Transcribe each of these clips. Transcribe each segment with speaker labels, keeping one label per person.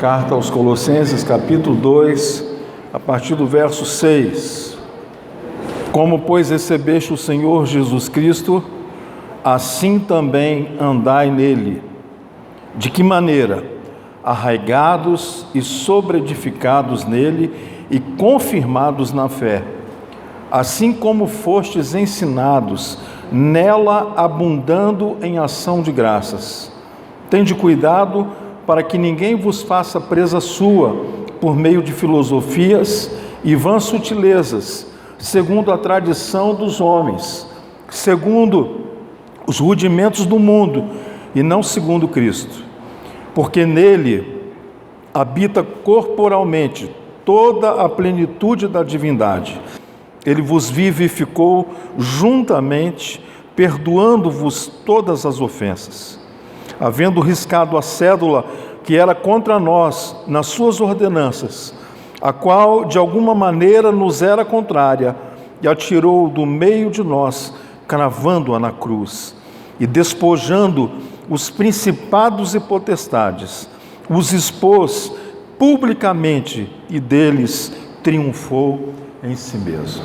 Speaker 1: Carta aos Colossenses, capítulo 2, a partir do verso 6. Como, pois, recebeste o Senhor Jesus Cristo, assim também andai nele. De que maneira? Arraigados e sobreedificados nele e confirmados na fé. Assim como fostes ensinados, nela abundando em ação de graças. Tende cuidado para que ninguém vos faça presa sua, por meio de filosofias e vãs sutilezas, segundo a tradição dos homens, segundo os rudimentos do mundo, e não segundo Cristo. Porque nele habita corporalmente toda a plenitude da divindade. Ele vos vivificou juntamente, perdoando-vos todas as ofensas, havendo riscado a cédula que era contra nós nas suas ordenanças, a qual de alguma maneira nos era contrária, e a tirou do meio de nós, cravando-a na cruz, e despojando os principados e potestades, os expôs publicamente, e deles triunfou em si mesmo.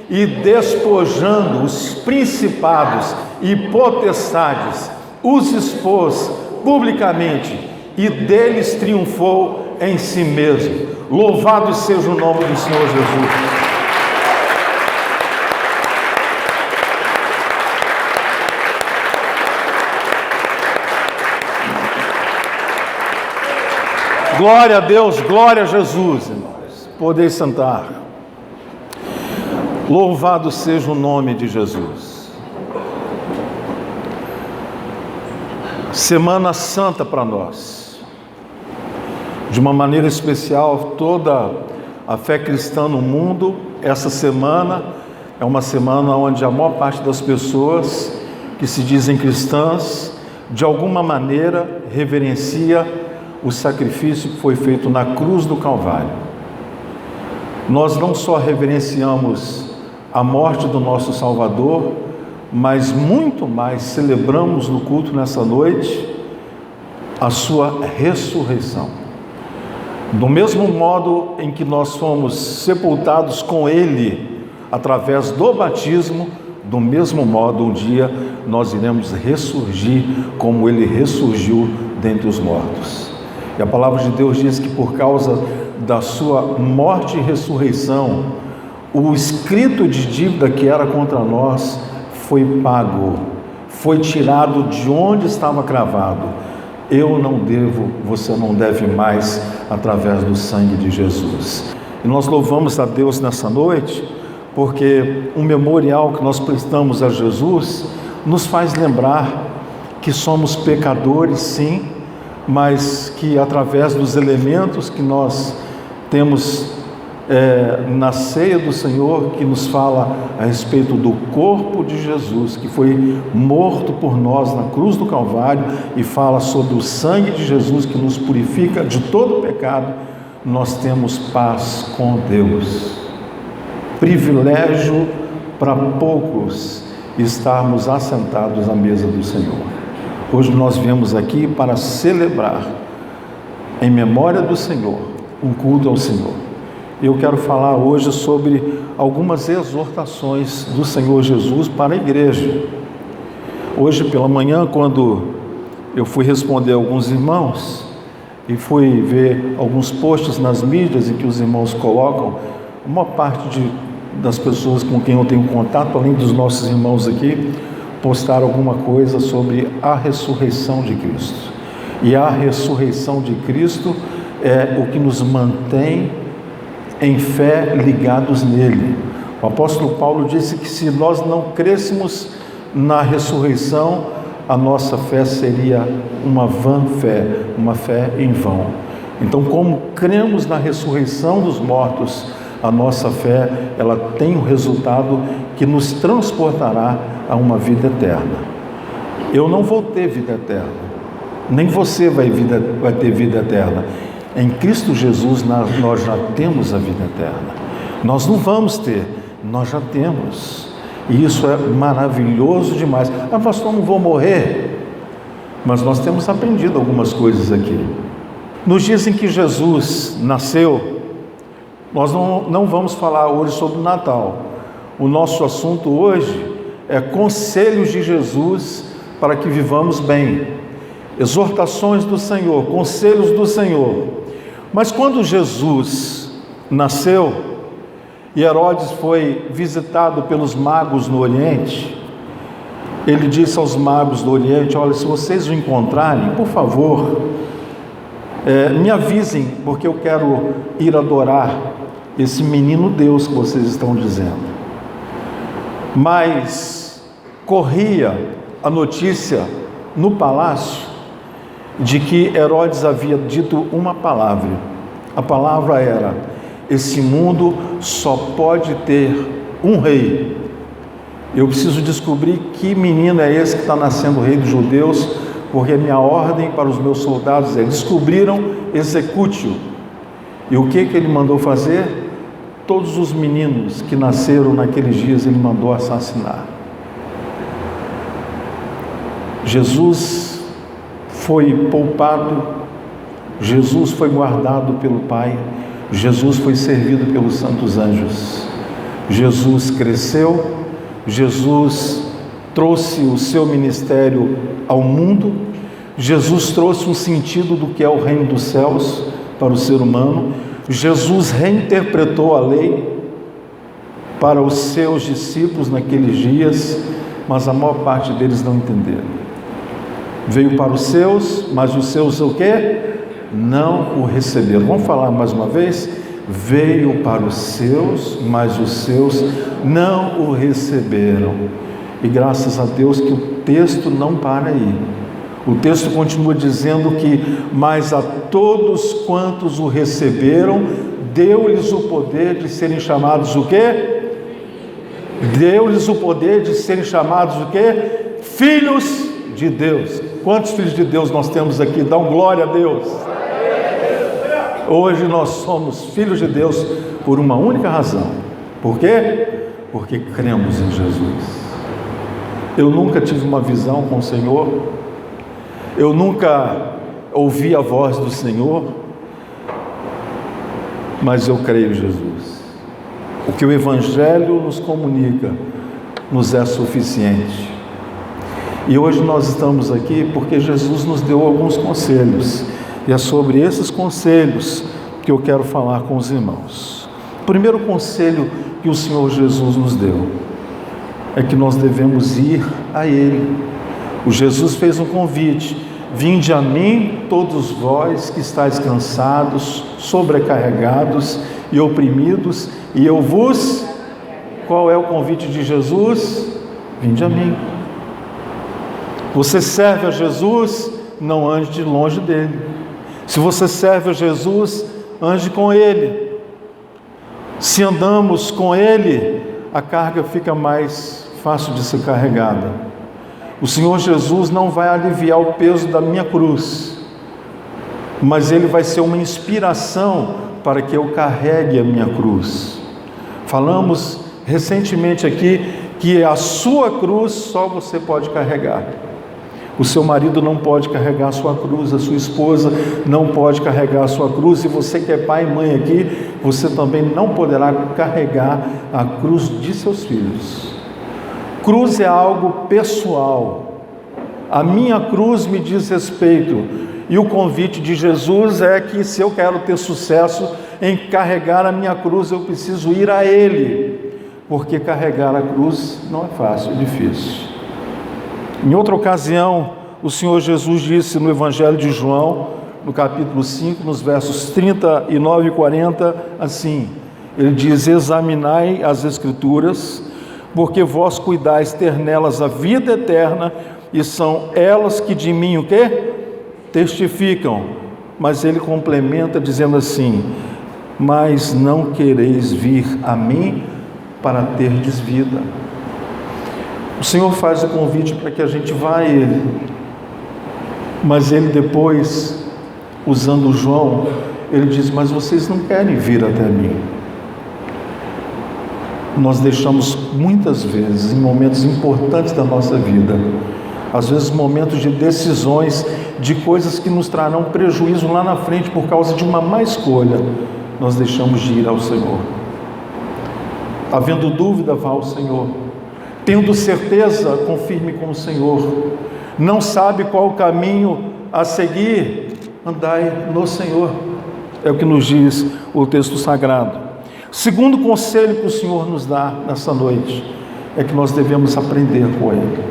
Speaker 1: E despojando os principados e potestades, os expôs publicamente, e deles triunfou em si mesmo. Louvado seja o nome do Senhor Jesus. Glória a Deus, glória a Jesus, irmãos. Podeis sentar. Louvado seja o nome de Jesus. Semana Santa para nós. De uma maneira especial, toda a fé cristã no mundo, essa semana é uma semana onde a maior parte das pessoas que se dizem cristãs, de alguma maneira, reverencia o sacrifício que foi feito na cruz do Calvário. Nós não só reverenciamos a morte do nosso Salvador, mas muito mais celebramos no culto nessa noite a sua ressurreição. Do mesmo modo em que nós fomos sepultados com Ele através do batismo, do mesmo modo um dia nós iremos ressurgir como Ele ressurgiu dentre os mortos. E a palavra de Deus diz que por causa da sua morte e ressurreição, o escrito de dívida que era contra nós foi pago, foi tirado de onde estava cravado. Eu não devo, você não deve mais, através do sangue de Jesus. E nós louvamos a Deus nessa noite, porque o memorial que nós prestamos a Jesus nos faz lembrar que somos pecadores, sim, mas que através dos elementos que nós temos na ceia do Senhor, que nos fala a respeito do corpo de Jesus, que foi morto por nós na cruz do Calvário, e fala sobre o sangue de Jesus que nos purifica de todo pecado, nós temos paz com Deus. Privilégio para poucos estarmos assentados à mesa do Senhor. Hoje nós viemos aqui para celebrar, em memória do Senhor, um culto ao Senhor. Eu quero falar hoje sobre algumas exortações do Senhor Jesus para a igreja. Hoje pela manhã, quando eu fui responder a alguns irmãos e fui ver alguns posts nas mídias em que os irmãos colocam, uma parte das pessoas com quem eu tenho contato, além dos nossos irmãos aqui, postaram alguma coisa sobre a ressurreição de Cristo. E a ressurreição de Cristo é o que nos mantém em fé ligados nele. O apóstolo Paulo disse que se nós não crêssemos na ressurreição, a nossa fé seria uma vã fé, uma fé em vão. Então, como cremos na ressurreição dos mortos, a nossa fé, ela tem um resultado que nos transportará a uma vida eterna. Eu não vou ter vida eterna, nem você vai ter vida eterna. Em Cristo Jesus nós já temos a vida eterna. Nós não vamos ter, nós já temos. E isso é maravilhoso demais. Pastor, não vou morrer. Mas nós temos aprendido algumas coisas aqui. Nos dias em que Jesus nasceu, nós não vamos falar hoje sobre o Natal. O nosso assunto hoje é conselhos de Jesus para que vivamos bem, exortações do Senhor, conselhos do Senhor. Mas quando Jesus nasceu e Herodes foi visitado pelos magos no Oriente, ele disse aos magos do Oriente: olha, se vocês o encontrarem, por favor, me avisem, porque eu quero ir adorar esse menino Deus que vocês estão dizendo. Mas corria a notícia no palácio de que Herodes havia dito uma palavra. A palavra era: esse mundo só pode ter um rei. Eu preciso descobrir que menino é esse que está nascendo rei dos judeus, porque a minha ordem para os meus soldados é: descobriram, execute-o. E o que ele mandou fazer? Todos os meninos que nasceram naqueles dias ele mandou assassinar. Jesus foi poupado, Jesus foi guardado pelo Pai, Jesus foi servido pelos santos anjos. Jesus cresceu, Jesus trouxe o seu ministério ao mundo, Jesus trouxe um sentido do que é o reino dos céus para o ser humano, Jesus reinterpretou a lei para os seus discípulos naqueles dias, mas a maior parte deles não entenderam. Veio para os seus, mas os seus o quê? Não o receberam. Vamos falar mais uma vez? Veio para os seus, mas os seus não o receberam. E graças a Deus que o texto não para aí. O texto continua dizendo que: mas a todos quantos o receberam, deu-lhes o poder de serem chamados o quê? Deu-lhes o poder de serem chamados o quê? Filhos de Deus. Quantos filhos de Deus nós temos aqui? Dá um glória a Deus. Hoje nós somos filhos de Deus por uma única razão. Por quê? Porque cremos em Jesus. Eu nunca tive uma visão com o Senhor, eu nunca ouvi a voz do Senhor, mas eu creio em Jesus. O que o Evangelho nos comunica nos é suficiente. E hoje nós estamos aqui porque Jesus nos deu alguns conselhos, e é sobre esses conselhos que eu quero falar com os irmãos. O primeiro conselho que o Senhor Jesus nos deu é que nós devemos ir a Ele. O Jesus fez um convite: vinde a mim todos vós que estáis cansados, sobrecarregados e oprimidos, e eu vos... Qual é o convite de Jesus? Vinde a mim. Você serve a Jesus, não ande de longe dele. Se você serve a Jesus, ande com Ele. Se andamos com Ele, a carga fica mais fácil de ser carregada. O Senhor Jesus não vai aliviar o peso da minha cruz, mas Ele vai ser uma inspiração para que eu carregue a minha cruz. Falamos recentemente aqui que a sua cruz só você pode carregar. O seu marido não pode carregar a sua cruz, a sua esposa não pode carregar a sua cruz, e você que é pai e mãe aqui, você também não poderá carregar a cruz de seus filhos. Cruz é algo pessoal. A minha cruz me diz respeito, e o convite de Jesus é que, se eu quero ter sucesso em carregar a minha cruz, eu preciso ir a Ele, porque carregar a cruz não é fácil, é difícil. Em outra ocasião, o Senhor Jesus disse no Evangelho de João, no capítulo 5, nos versos 39 e 40, assim, ele diz: examinai as Escrituras, porque vós cuidais ter nelas a vida eterna, e são elas que de mim o quê? Testificam. Mas ele complementa dizendo assim: mas não quereis vir a mim para terdes vida. O Senhor faz o convite para que a gente vá a Ele, mas Ele depois, usando João, Ele diz: mas vocês não querem vir até mim. Nós deixamos muitas vezes, em momentos importantes da nossa vida, às vezes momentos de decisões de coisas que nos trarão prejuízo lá na frente por causa de uma má escolha, nós deixamos de ir ao Senhor. Havendo dúvida, vá ao Senhor. Tendo certeza, confirme com o Senhor. Não sabe qual o caminho a seguir, andai no Senhor. É o que nos diz o texto sagrado. Segundo conselho que o Senhor nos dá nessa noite, é que nós devemos aprender com Ele.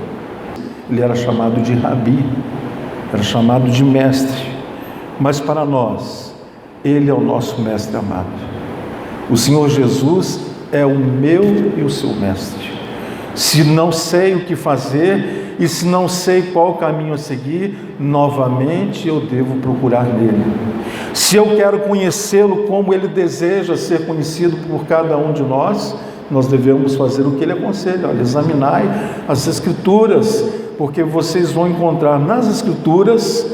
Speaker 1: Ele era chamado de Rabi, era chamado de mestre, mas para nós, Ele é o nosso mestre amado. O Senhor Jesus é o meu e o seu mestre. Se não sei o que fazer e se não sei qual caminho a seguir, novamente eu devo procurar nele. Se eu quero conhecê-lo como ele deseja ser conhecido por cada um de nós devemos fazer o que ele aconselha. Olha, examinai as Escrituras, porque vocês vão encontrar nas Escrituras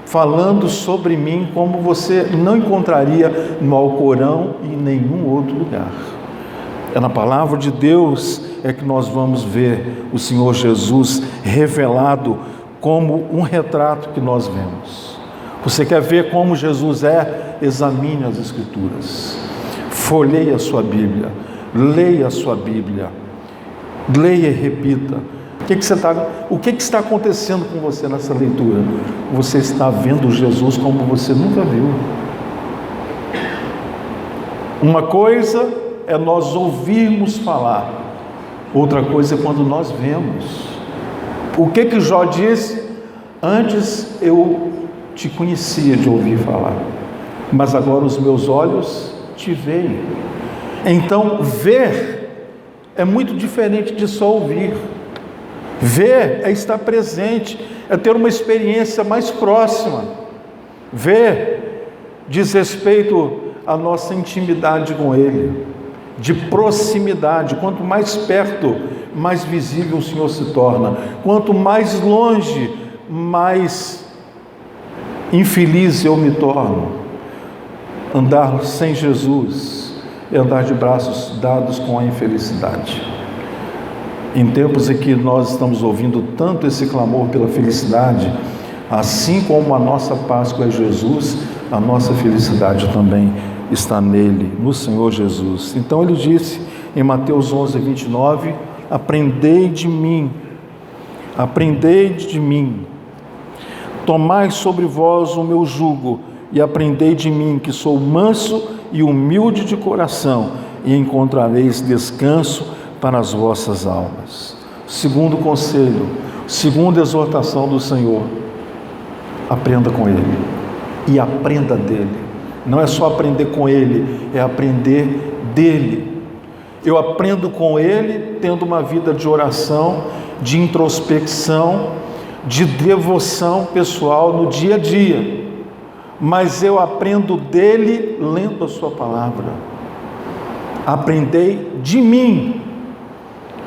Speaker 1: falando sobre mim como você não encontraria no Alcorão e em nenhum outro lugar. É na palavra de Deus é que nós vamos ver o Senhor Jesus revelado como um retrato que nós vemos. Você quer ver como Jesus é? Examine as Escrituras, folheie a sua Bíblia, leia a sua Bíblia, leia e repita. O que está acontecendo com você nessa leitura? Você está vendo Jesus como você nunca viu. Uma coisa é nós ouvirmos falar, outra coisa é quando nós vemos. O que Jó disse? Antes eu te conhecia de ouvir falar, mas agora os meus olhos te veem. Então, ver é muito diferente de só ouvir. Ver é estar presente, é ter uma experiência mais próxima. Ver diz respeito à nossa intimidade com Ele, de proximidade. Quanto mais perto, mais visível o Senhor se torna. Quanto mais longe, mais infeliz eu me torno. Andar sem Jesus é andar de braços dados com a infelicidade. Em tempos em que nós estamos ouvindo tanto esse clamor pela felicidade, assim como a nossa Páscoa é Jesus, a nossa felicidade também está nele, no Senhor Jesus. Então ele disse em Mateus 11:29, aprendei de mim, tomai sobre vós o meu jugo e aprendei de mim, que sou manso e humilde de coração, e encontrareis descanso para as vossas almas. Segundo conselho, segunda exortação do Senhor, aprenda com Ele e aprenda dele. Não é só aprender com Ele, é aprender dele. Eu aprendo com Ele tendo uma vida de oração, de introspecção, de devoção pessoal no dia a dia, mas eu aprendo dele lendo a sua palavra. Aprendei de mim.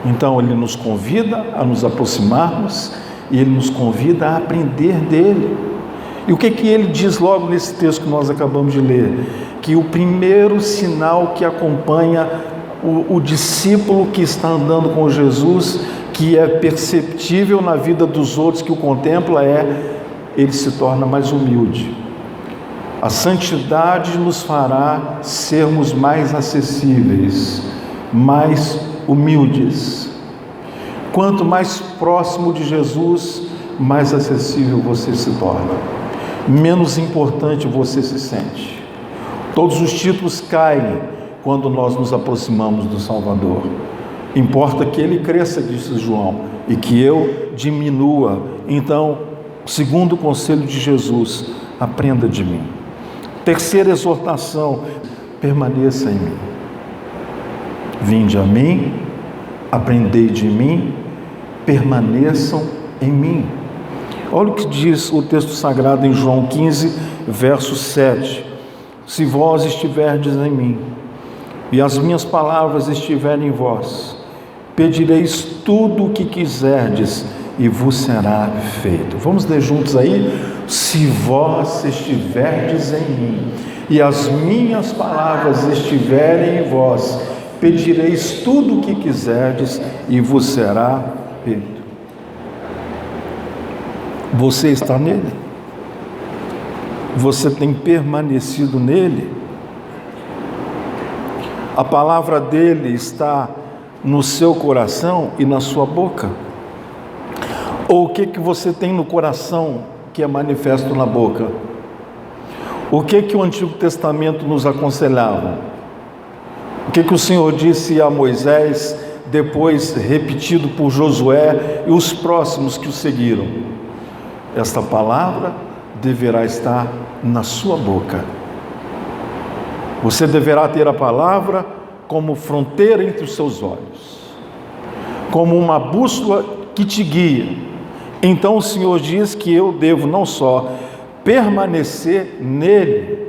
Speaker 1: Então ele nos convida a nos aproximarmos e ele nos convida a aprender dele. E o que ele diz logo nesse texto que nós acabamos de ler? Que o primeiro sinal que acompanha o discípulo que está andando com Jesus, que é perceptível na vida dos outros que o contempla, ele se torna mais humilde. A santidade nos fará sermos mais acessíveis, mais humildes. Quanto mais próximo de Jesus, mais acessível você se torna, menos importante você se sente. Todos os títulos caem quando nós nos aproximamos do Salvador. Importa que ele cresça, disse João, e que eu diminua. Então, segundo o conselho de Jesus, aprenda de mim. Terceira exortação, permaneça em mim. Vinde a mim, aprendei de mim, permaneçam em mim. Olha o que diz o texto sagrado em João 15, verso 7. Se vós estiverdes em mim, e as minhas palavras estiverem em vós, pedireis tudo o que quiserdes, e vos será feito. Vamos ler juntos aí? Se vós estiverdes em mim, e as minhas palavras estiverem em vós, pedireis tudo o que quiserdes, e vos será feito. Você está nele? Você tem permanecido nele? A palavra dele está no seu coração e na sua boca? Ou o que você tem no coração que é manifesto na boca? O que o Antigo Testamento nos aconselhava? O que o Senhor disse a Moisés, depois repetido por Josué e os próximos que o seguiram? Esta palavra deverá estar na sua boca. Você deverá ter a palavra como fronteira entre os seus olhos, como uma bússola que te guia. Então o Senhor diz que eu devo não só permanecer nele,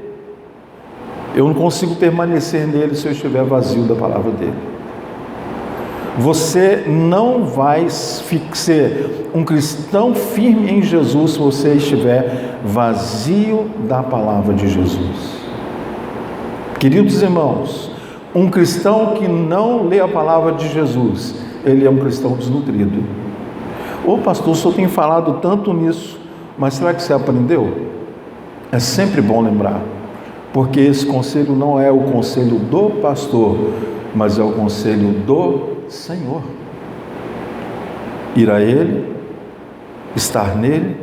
Speaker 1: eu não consigo permanecer nele se eu estiver vazio da palavra dele. Você não vai ser um cristão firme em Jesus se você estiver vazio da palavra de Jesus. Queridos irmãos, um cristão que não lê a palavra de Jesus, ele é um cristão desnutrido. Ô pastor, o senhor tem falado tanto nisso, mas será que você aprendeu? É sempre bom lembrar, porque esse conselho não é o conselho do pastor, mas é o conselho do Senhor. Ir a Ele, estar nele,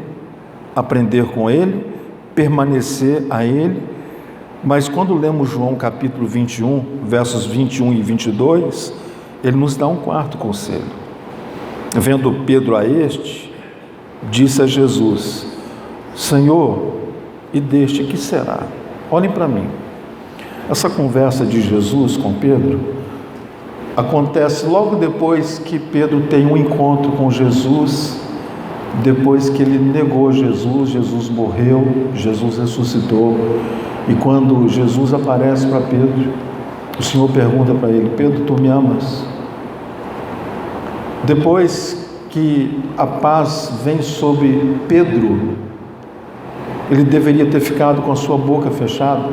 Speaker 1: aprender com Ele, permanecer a Ele. Mas quando lemos João capítulo 21, versos 21 e 22, ele nos dá um quarto conselho. Vendo Pedro a este, disse a Jesus: Senhor, e deste que será? Olhem para mim. Essa conversa de Jesus com Pedro acontece logo depois que Pedro tem um encontro com Jesus, depois que ele negou Jesus, Jesus morreu, Jesus ressuscitou. E quando Jesus aparece para Pedro, o Senhor pergunta para ele: Pedro, tu me amas? Depois que a paz vem sobre Pedro, ele deveria ter ficado com a sua boca fechada.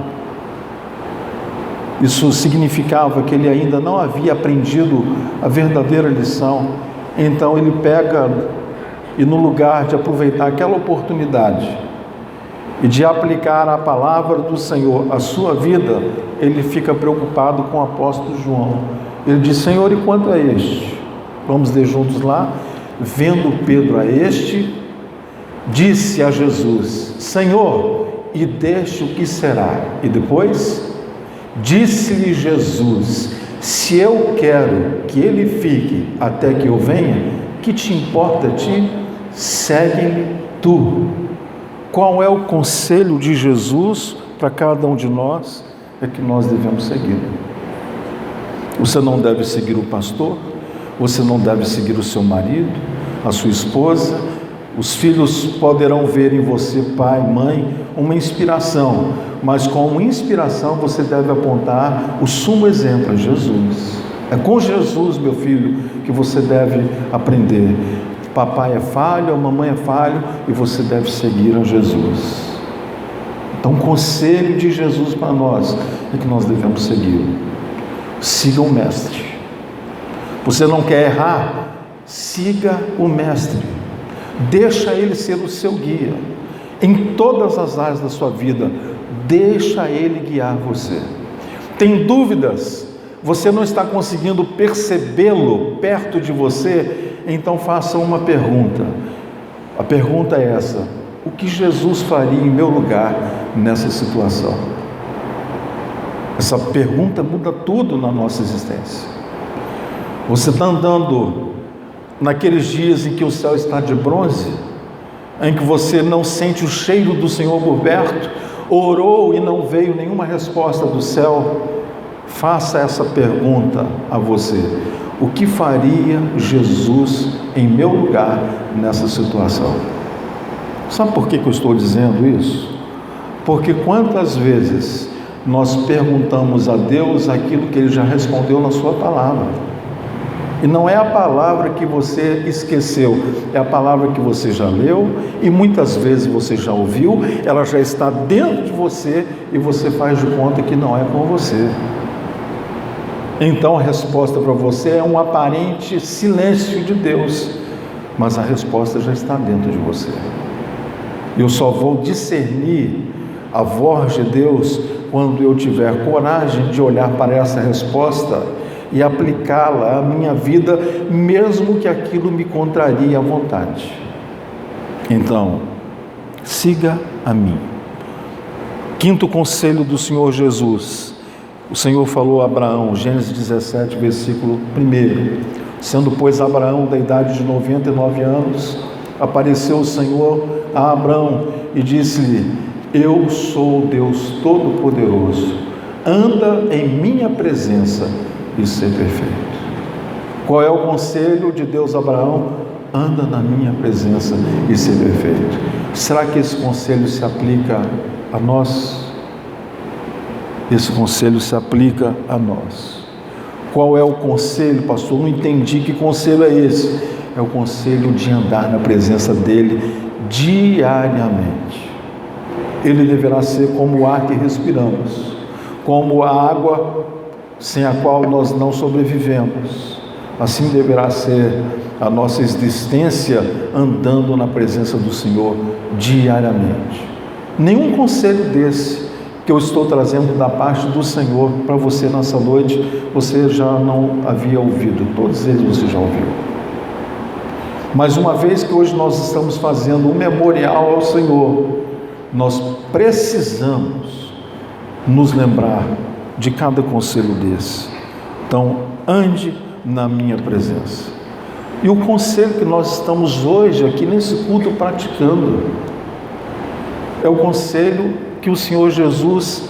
Speaker 1: Isso significava que ele ainda não havia aprendido a verdadeira lição. Então ele pega e, no lugar de aproveitar aquela oportunidade e de aplicar a palavra do Senhor à sua vida, ele fica preocupado com o apóstolo João. Ele diz: Senhor, e quanto a este? Vamos ler juntos lá. Vendo Pedro a este, disse a Jesus: Senhor, e deste o que será? E depois disse-lhe Jesus: se eu quero que ele fique até que eu venha, que te importa a ti? Segue-me tu. Qual é o conselho de Jesus para cada um de nós? É que nós devemos seguir. Você não deve seguir o pastor, você não deve seguir o seu marido, a sua esposa. Os filhos poderão ver em você, pai, mãe, uma inspiração, mas como inspiração você deve apontar o sumo exemplo, Jesus. É com Jesus, meu filho, que você deve aprender. Papai é falho, a mamãe é falho, e você deve seguir a Jesus. Então, o conselho de Jesus para nós é que nós devemos seguir. Siga o mestre. Você não quer errar? Siga o mestre. Deixa ele ser o seu guia em todas as áreas da sua vida. Deixa ele guiar você. Tem dúvidas? Você não está conseguindo percebê-lo perto de você? Então faça uma pergunta. A pergunta é essa: o que Jesus faria em meu lugar nessa situação? Essa pergunta muda tudo na nossa existência. Você está andando naqueles dias em que o céu está de bronze, em que você não sente o cheiro do Senhor por perto, orou e não veio nenhuma resposta do céu. Faça essa pergunta a você: o que faria Jesus em meu lugar nessa situação? Sabe por que eu estou dizendo isso? Porque quantas vezes nós perguntamos a Deus aquilo que Ele já respondeu na sua palavra? E não é a palavra que você esqueceu, é a palavra que você já leu e muitas vezes você já ouviu, ela já está dentro de você e você faz de conta que não é com você. Então a resposta para você é um aparente silêncio de Deus, mas a resposta já está dentro de você. Eu só vou discernir a voz de Deus quando eu tiver coragem de olhar para essa resposta e aplicá-la à minha vida, mesmo que aquilo me contrarie à vontade. Então, siga a mim. Quinto conselho do Senhor Jesus. O Senhor falou a Abraão, Gênesis 17, versículo 1. Sendo, pois, Abraão da idade de 99 anos, apareceu o Senhor a Abraão e disse-lhe: eu sou o Deus Todo-Poderoso, anda em minha presença e ser perfeito. Qual é o conselho de Deus a Abraão? Anda na minha presença e ser perfeito. Será que esse conselho se aplica a nós? Esse conselho se aplica a nós. Qual é o conselho, pastor? Não entendi que conselho é esse. É o conselho de andar na presença dele diariamente. Ele deverá ser como o ar que respiramos, como a água sem a qual nós não sobrevivemos. Assim deverá ser a nossa existência andando na presença do Senhor diariamente. Nenhum conselho desse que eu estou trazendo da parte do Senhor para você nessa noite, você já não havia ouvido, todos eles você já ouviu. Mas uma vez que hoje nós estamos fazendo um memorial ao Senhor, nós precisamos nos lembrar de cada conselho desse. Então, ande na minha presença. E o conselho que nós estamos hoje aqui nesse culto praticando é o conselho que o Senhor Jesus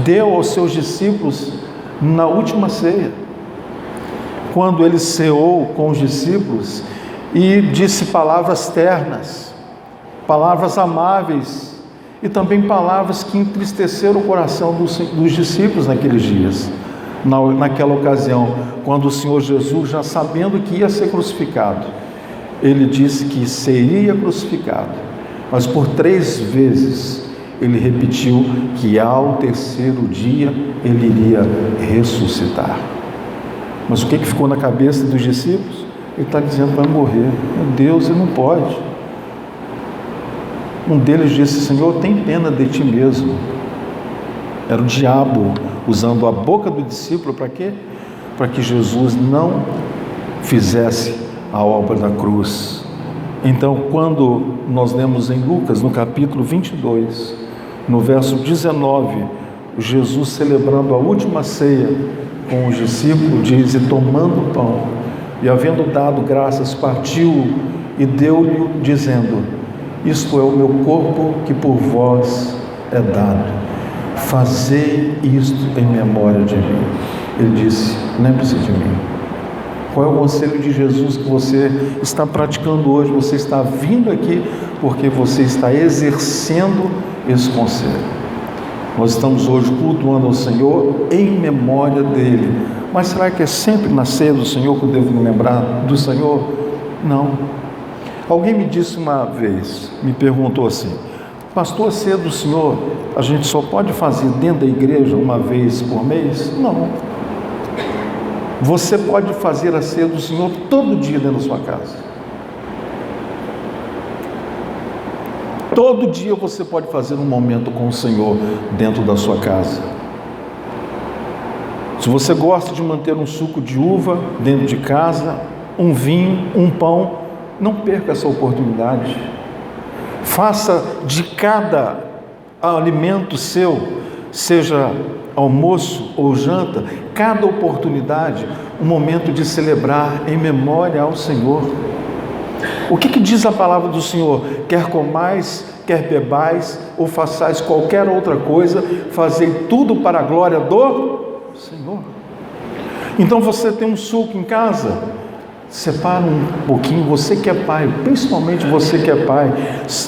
Speaker 1: deu aos seus discípulos na última ceia, quando ele ceou com os discípulos e disse palavras ternas, palavras amáveis e também palavras que entristeceram o coração dos discípulos naqueles dias, naquela ocasião, quando o Senhor Jesus, já sabendo que ia ser crucificado, ele disse que seria crucificado, mas por 3 vezes ele repetiu que ao terceiro dia ele iria ressuscitar. Mas o que ficou na cabeça dos discípulos? Ele está dizendo: vai morrer. Meu Deus, ele não pode. Um deles disse: Senhor, tem pena de ti mesmo. Era o diabo usando a boca do discípulo para quê? Para que Jesus não fizesse a obra da cruz. Então, quando nós lemos em Lucas, no capítulo 22, no verso 19, Jesus celebrando a última ceia com os discípulos, diz: e tomando o pão, e havendo dado graças, partiu e deu-lhe, dizendo: isto é o meu corpo que por vós é dado, fazei isto em memória de mim. Ele disse: lembre-se de mim. Qual é o conselho de Jesus que você está praticando hoje? Você está vindo aqui porque você está exercendo esse conselho. Nós estamos hoje cultuando ao Senhor em memória dele. Mas será que é sempre na ceia do Senhor que eu devo me lembrar do Senhor? Não. Alguém me disse uma vez, me perguntou assim: pastor, a ceia do Senhor a gente só pode fazer dentro da igreja uma vez por mês? Não. Você pode fazer a ceia do Senhor todo dia dentro da sua casa. Todo dia você pode fazer um momento com o Senhor dentro da sua casa. Se você gosta de manter um suco de uva dentro de casa, um vinho, um pão, não perca essa oportunidade. Faça de cada alimento seu, seja almoço ou janta, cada oportunidade, um momento de celebrar em memória ao Senhor. O que diz a palavra do Senhor? Quer comais, quer bebais, ou façais qualquer outra coisa, fazei tudo para a glória do Senhor. Então você tem um suco em casa, separa um pouquinho, você que é pai, principalmente você que é pai.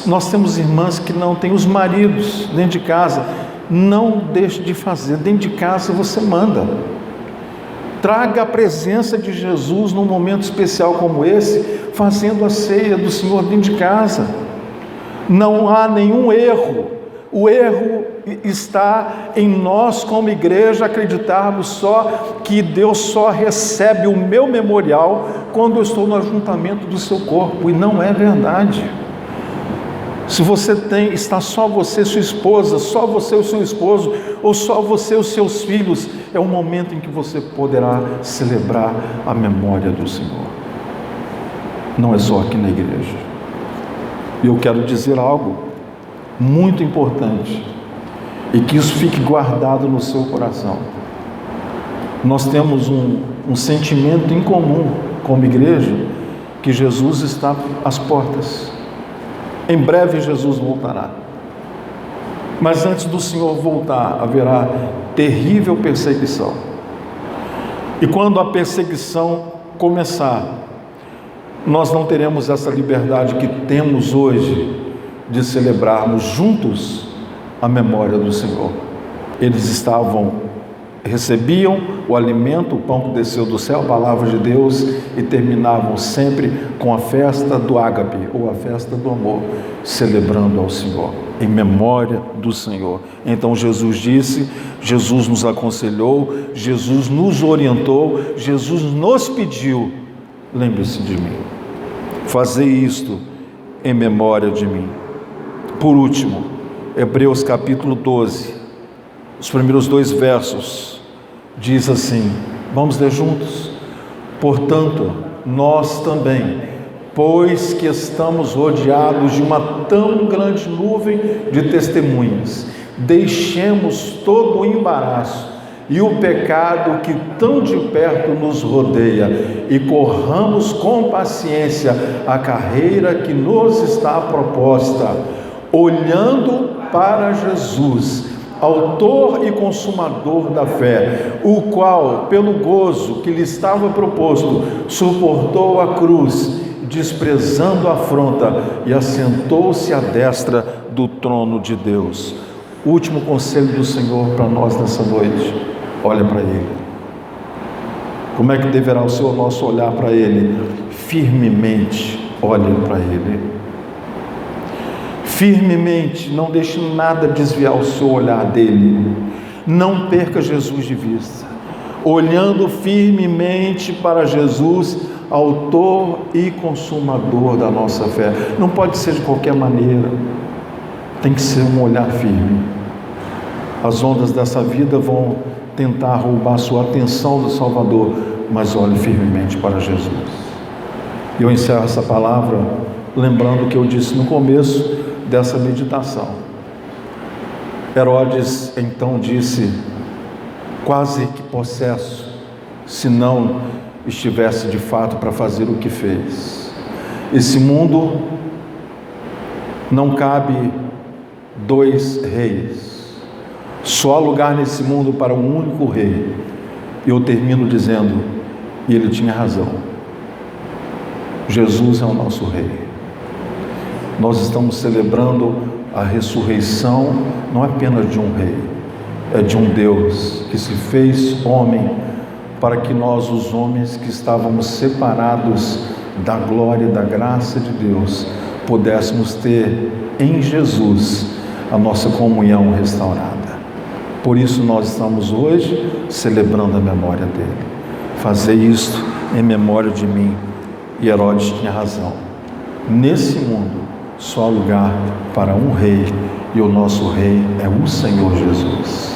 Speaker 1: Nós temos irmãs que não têm os maridos dentro de casa. Não deixe de fazer, dentro de casa você manda. Traga a presença de Jesus num momento especial como esse, fazendo a ceia do Senhor dentro de casa. Não há nenhum erro. O erro está em nós como igreja acreditarmos só que Deus só recebe o meu memorial quando eu estou no ajuntamento do seu corpo, e não é verdade. Se você está só você e sua esposa, só você e o seu esposo, ou só você e os seus filhos, é o momento em que você poderá celebrar a memória do Senhor. Não é só aqui na igreja. E eu quero dizer algo muito importante, e que isso fique guardado no seu coração. Nós temos um sentimento em comum como igreja, que Jesus está às portas. Em breve Jesus voltará. Mas antes do Senhor voltar, haverá terrível perseguição. E quando a perseguição começar, nós não teremos essa liberdade que temos hoje de celebrarmos juntos a memória do Senhor. Eles recebiam o alimento, o pão que desceu do céu, a palavra de Deus, e terminavam sempre com a festa do ágape, ou a festa do amor, celebrando ao Senhor, em memória do Senhor. Então Jesus disse, Jesus nos aconselhou, Jesus nos orientou, Jesus nos pediu: lembre-se de mim, fazei isto em memória de mim. Por último, Hebreus capítulo 12, os primeiros 2 versos, diz assim, vamos ler juntos? Portanto, nós também, pois que estamos rodeados de uma tão grande nuvem de testemunhas, deixemos todo o embaraço e o pecado que tão de perto nos rodeia e corramos com paciência a carreira que nos está proposta, olhando para Jesus, autor e consumador da fé, o qual, pelo gozo que lhe estava proposto, suportou a cruz, desprezando a afronta, e assentou-se à destra do trono de Deus. O último conselho do Senhor para nós nessa noite: olha para Ele. Como é que deverá ser o nosso olhar para Ele? Firmemente olhe para Ele. Firmemente, não deixe nada desviar o seu olhar dele. Não perca Jesus de vista. Olhando firmemente para Jesus, autor e consumador da nossa fé. Não pode ser de qualquer maneira. Tem que ser um olhar firme. As ondas dessa vida vão tentar roubar a sua atenção do Salvador, mas olhe firmemente para Jesus. E eu encerro essa palavra lembrando o que eu disse no começo dessa meditação. Herodes então disse, quase que possesso, se não estivesse de fato para fazer o que fez. Esse mundo não cabe 2 reis, só há lugar nesse mundo para um único rei. E eu termino dizendo, e ele tinha razão, Jesus é o nosso rei. Nós estamos celebrando a ressurreição não apenas de um rei, é de um Deus que se fez homem para que nós, os homens que estávamos separados da glória e da graça de Deus, pudéssemos ter em Jesus a nossa comunhão restaurada. Por isso nós estamos hoje celebrando a memória dele. Fazei isto em memória de mim. E Herodes tinha razão. Nesse mundo só há lugar para um rei, e o nosso rei é o Senhor Jesus.